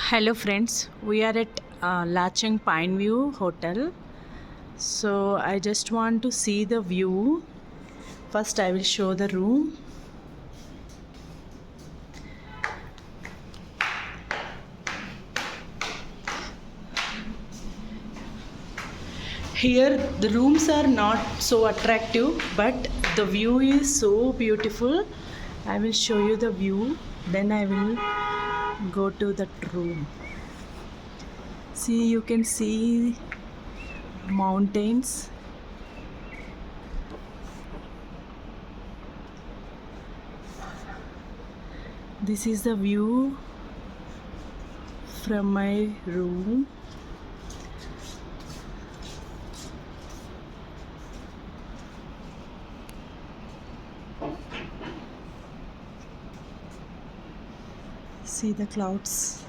Hello friends, we are at Lachang Pine View Hotel. So I just want to see the view. First I will show the room. Here the rooms are not so attractive, but the view is so beautiful. I will show you the view, then I will go to that room. See, you can see mountains. This is the view from my room. See the clouds.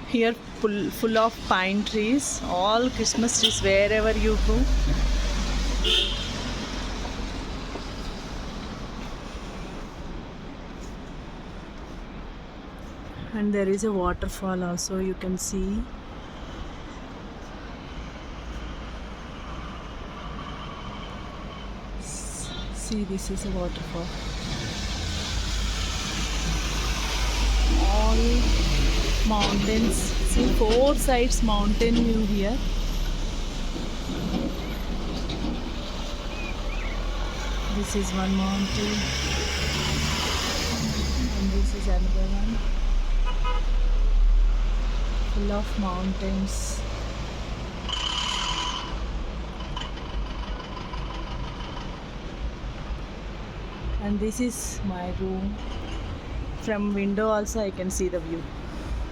Here full of pine trees, all Christmas trees wherever you go. And there is a waterfall also, you can see. See, this is a waterfall. All mountains. See, four sides mountain view here. This is one mountain, and this is another one. Full of mountains. And this is my room. From window also I can see the view.